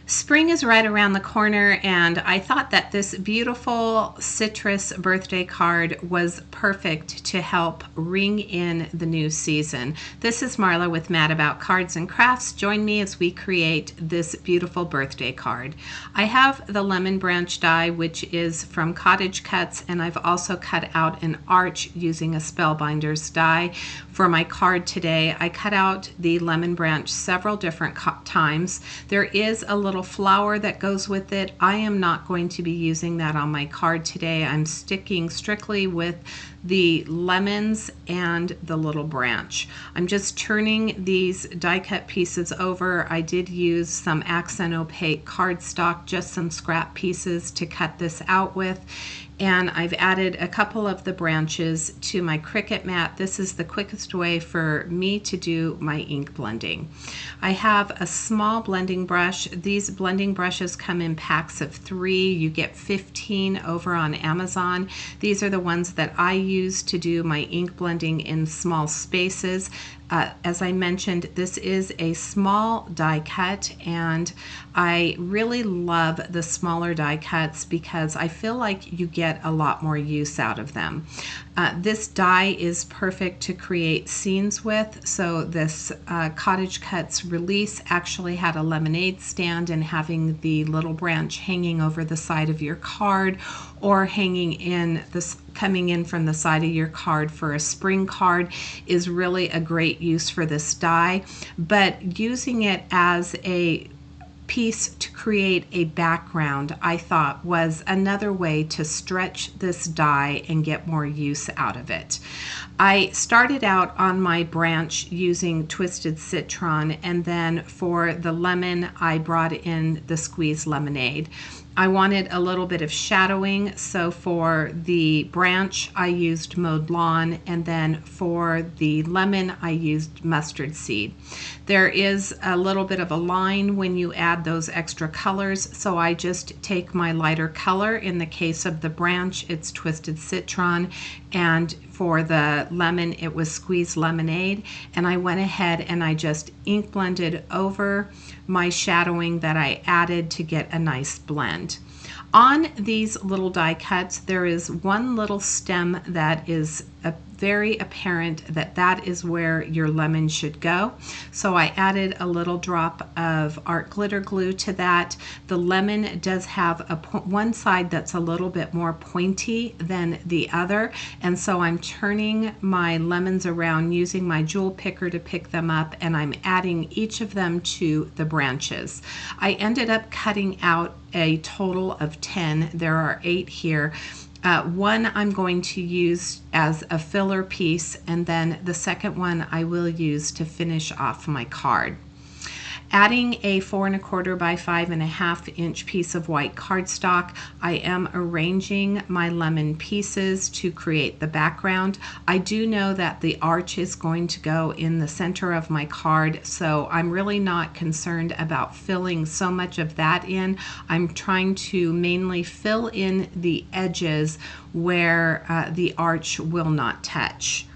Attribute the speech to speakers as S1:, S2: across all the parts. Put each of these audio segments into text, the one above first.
S1: Spring is right around the corner, and I thought that this beautiful citrus birthday card was perfect to help ring in the new season. This is Marla with Mad About Cards and Crafts. Join me as we create this beautiful birthday card. I have the lemon branch die, which is from CottageCutz, and I've also cut out an arch using a Spellbinders die. For my card today, I cut out the lemon branch several different times. There is a little flower that goes with it. I am not going to be using that on my card today. I'm sticking strictly with the lemons and the little branch. I'm just turning these die cut pieces over. I did use some accent opaque cardstock, just some scrap pieces to cut this out with. And I've added a couple of the branches to my Cricut mat. This is the quickest way for me to do my ink blending. I have a small blending brush. These blending brushes come in packs of 3. You get 15 over on Amazon. These are the ones that I use to do my ink blending in small spaces. As I mentioned, this is a small die cut, and I really love the smaller die cuts because I feel like you get a lot more use out of them. This die is perfect to create scenes with. So this CottageCutz release actually had a lemonade stand, and having the little branch hanging over the side of your card or hanging in this, coming in from the side of your card for a spring card is really a great use for this die. But using it as a piece to create a background, I thought, was another way to stretch this die and get more use out of it. I started out on my branch using twisted citron, and then for the lemon I brought in the squeezed lemonade. I wanted a little bit of shadowing, so for the branch I used mowed lawn, and then for the lemon I used mustard seed. There is a little bit of a line when you add those extra colors, so I just take my lighter color. In the case of the branch, it's twisted citron, and for the lemon it was squeezed lemonade, and I went ahead and I just ink blended over my shadowing that I added to get a nice blend. On these little die cuts, there is one little stem that is very apparent that is where your lemon should go. So I added a little drop of art glitter glue to that. The lemon does have one side that's a little bit more pointy than the other, and so I'm turning my lemons around using my jewel picker to pick them up, and I'm adding each of them to the branches. I ended up cutting out a total of 10. There are 8 here. One I'm going to use as a filler piece, and then the second one I will use to finish off my card. Adding a 4 1/4 by 5 1/2 inch piece of white cardstock, I am arranging my lemon pieces to create the background. I do know that the arch is going to go in the center of my card, so I'm really not concerned about filling so much of that in. I'm trying to mainly fill in the edges where the arch will not touch.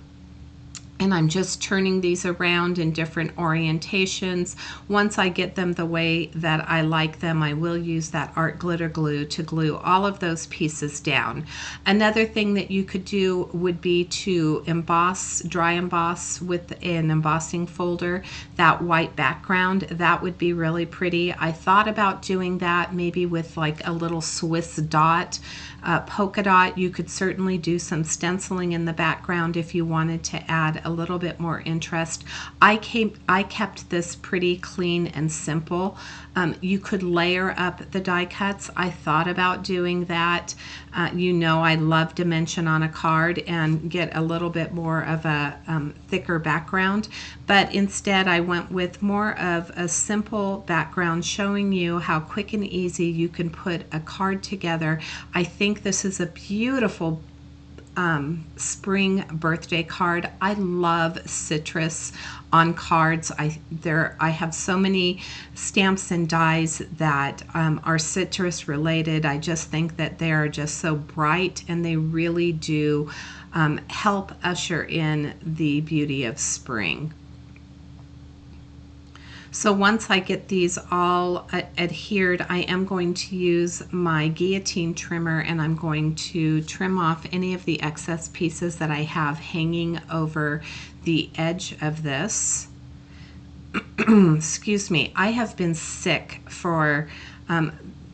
S1: And I'm just turning these around in different orientations. Once I get them the way that I like them, I will use that art glitter glue to glue all of those pieces down. Another thing that you could do would be to emboss, dry emboss with an embossing folder, that white background. That would be really pretty. I thought about doing that maybe with like a little Swiss dot, polka dot. You could certainly do some stenciling in the background if you wanted to add a little bit more interest. I kept this pretty clean and simple. You could layer up the die cuts. I thought about doing that. You know, I love dimension on a card and get a little bit more of a thicker background, but instead I went with more of a simple background, showing you how quick and easy you can put a card together. I think this is a beautiful spring birthday card. I love citrus on cards. I have so many stamps and dies that are citrus related. I just think that they are just so bright, and they really do help usher in the beauty of spring. So once I get these all adhered, I am going to use my guillotine trimmer, and I'm going to trim off any of the excess pieces that I have hanging over the edge of this. Excuse me, I have been sick for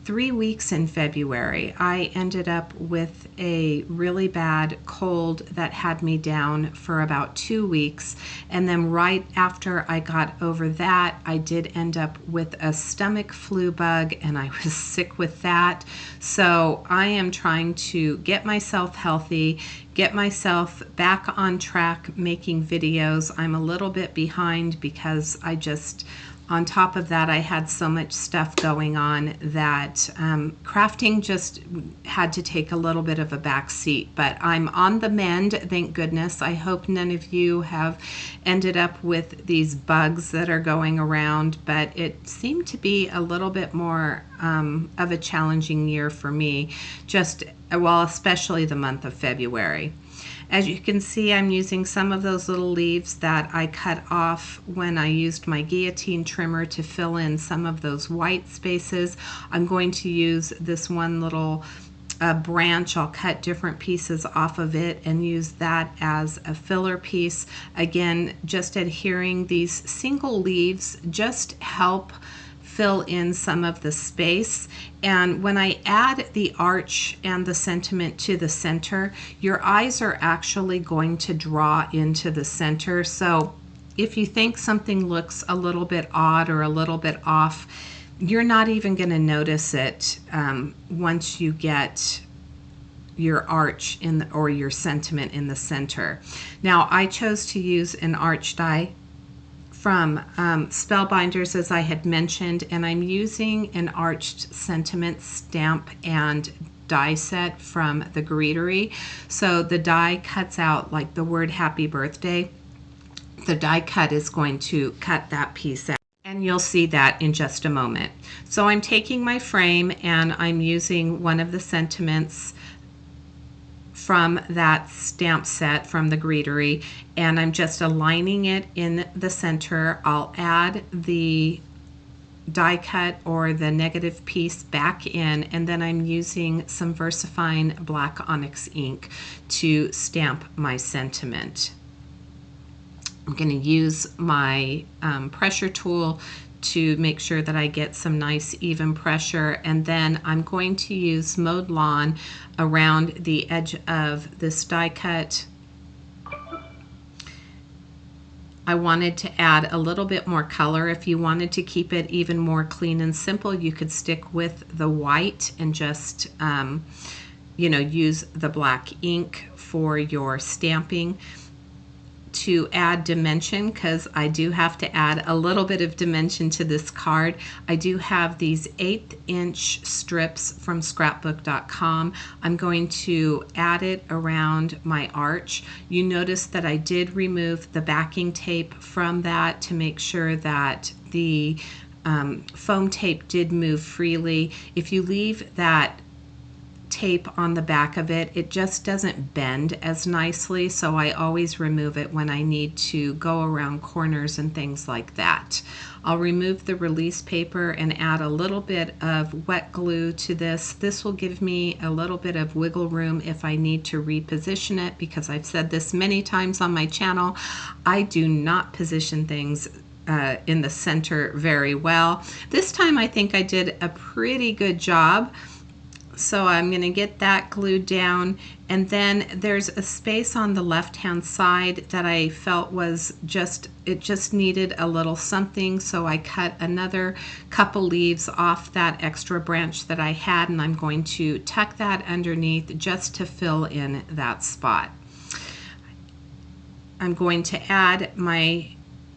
S1: 3 weeks in February. I ended up with a really bad cold that had me down for about 2 weeks. And then right after I got over that, I did end up with a stomach flu bug, and I was sick with that. So I am trying to get myself healthy, get myself back on track making videos. I'm a little bit behind because on top of that, I had so much stuff going on that crafting just had to take a little bit of a back seat. But I'm on the mend, thank goodness. I hope none of you have ended up with these bugs that are going around, but it seemed to be a little bit more of a challenging year for me, especially the month of February. As you can see, I'm using some of those little leaves that I cut off when I used my guillotine trimmer to fill in some of those white spaces. I'm going to use this one little branch. I'll cut different pieces off of it and use that as a filler piece. Again, just adhering these single leaves just help fill in some of the space. And when I add the arch and the sentiment to the center, your eyes are actually going to draw into the center. So if you think something looks a little bit odd or a little bit off, you're not even going to notice it once you get your arch or your sentiment in the center. Now, I chose to use an arch die from Spellbinders, as I had mentioned, and I'm using an arched sentiment stamp and die set from the Greetery. So the die cuts out like the word happy birthday. The die cut is going to cut that piece out, and you'll see that in just a moment. So I'm taking my frame and I'm using one of the sentiments from that stamp set from the Greetery, and I'm just aligning it in the center. I'll add the die cut or the negative piece back in, and then I'm using some VersaFine black onyx ink to stamp my sentiment. I'm going to use my pressure tool to make sure that I get some nice even pressure, and then I'm going to use mowed lawn around the edge of this die cut. I wanted to add a little bit more color. If you wanted to keep it even more clean and simple, you could stick with the white and just use the black ink for your stamping. To add dimension, because I do have to add a little bit of dimension to this card, I do have these 1/8" strips from scrapbook.com. I'm going to add it around my arch. You notice that I did remove the backing tape from that to make sure that the foam tape did move freely. If you leave that tape on the back of it, it just doesn't bend as nicely, so I always remove it when I need to go around corners and things like that. I'll remove the release paper and add a little bit of wet glue to this. This will give me a little bit of wiggle room if I need to reposition it, because I've said this many times on my channel, I do not position things in the center very well. This time I think I did a pretty good job. So I'm going to get that glued down, and then there's a space on the left hand side that I felt was it just needed a little something, so I cut another couple leaves off that extra branch that I had, and I'm going to tuck that underneath just to fill in that spot. I'm going to add my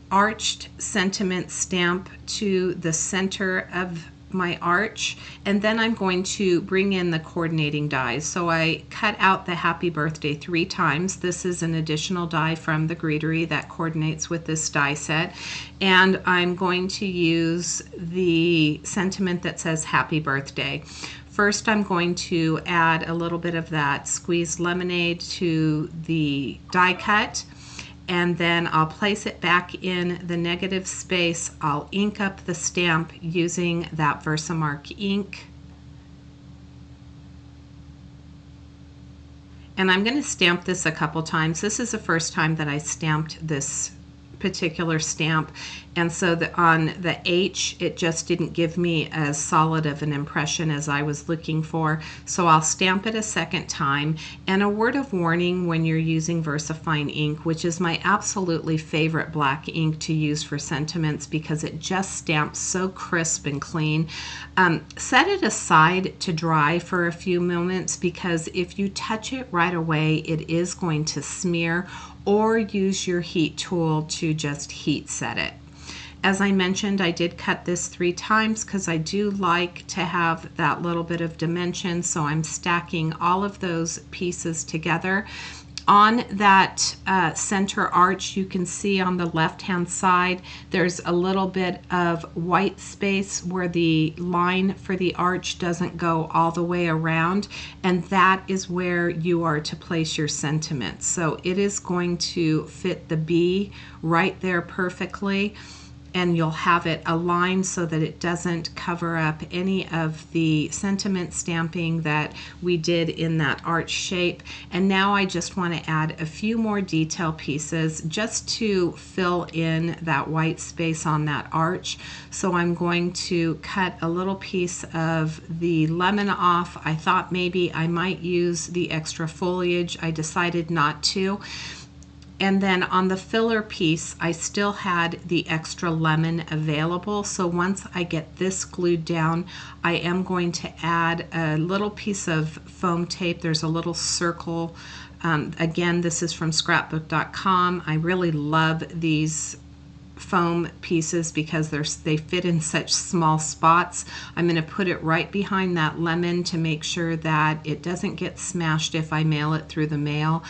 S1: arched sentiment stamp to the center of my arch, and then I'm going to bring in the coordinating dies. So I cut out the happy birthday 3 times. This is an additional die from the Greetery that coordinates with this die set, and I'm going to use the sentiment that says happy birthday. First, I'm going to add a little bit of that squeezed lemonade to the die cut, and then I'll place it back in the negative space. I'll ink up the stamp using that Versamark ink. And I'm going to stamp this a couple times. This is the first time that I stamped this particular stamp, and so on the H it just didn't give me as solid of an impression as I was looking for, so I'll stamp it a second time. And a word of warning when you're using VersaFine ink, which is my absolutely favorite black ink to use for sentiments because it just stamps so crisp and clean, set it aside to dry for a few moments, because if you touch it right away it is going to smear, or use your heat tool to just heat set it. As I mentioned, I did cut this 3 times because I do like to have that little bit of dimension, so I'm stacking all of those pieces together. On that center arch, you can see on the left-hand side there's a little bit of white space where the line for the arch doesn't go all the way around, and that is where you are to place your sentiments. So it is going to fit the B right there perfectly, and you'll have it aligned so that it doesn't cover up any of the sentiment stamping that we did in that arch shape. And now I just want to add a few more detail pieces just to fill in that white space on that arch. So I'm going to cut a little piece of the lemon off. I thought maybe I might use the extra foliage. I decided not to. And then on the filler piece, I still had the extra lemon available. So once I get this glued down, I am going to add a little piece of foam tape. There's a little circle. Again, this is from scrapbook.com. I really love these foam pieces because they fit in such small spots. I'm going to put it right behind that lemon to make sure that it doesn't get smashed if I mail it through the mail.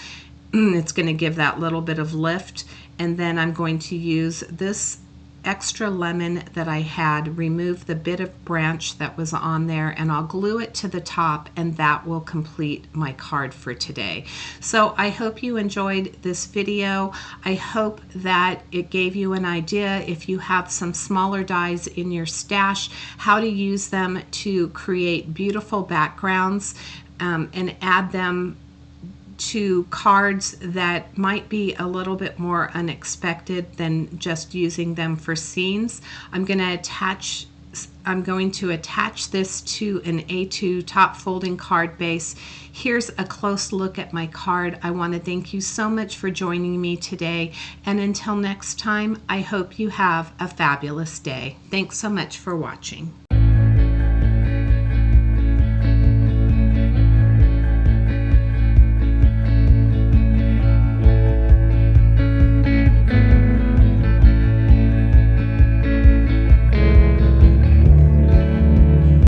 S1: It's going to give that little bit of lift. And then I'm going to use this extra lemon that I had, remove the bit of branch that was on there, and I'll glue it to the top, and that will complete my card for today. So I hope you enjoyed this video. I hope that it gave you an idea, if you have some smaller dies in your stash, how to use them to create beautiful backgrounds and add them to cards that might be a little bit more unexpected than just using them for scenes. I'm going to attach this to an A2 top folding card base. Here's a close look at my card. I want to thank you so much for joining me today, and until next time, I hope you have a fabulous day. Thanks so much for watching.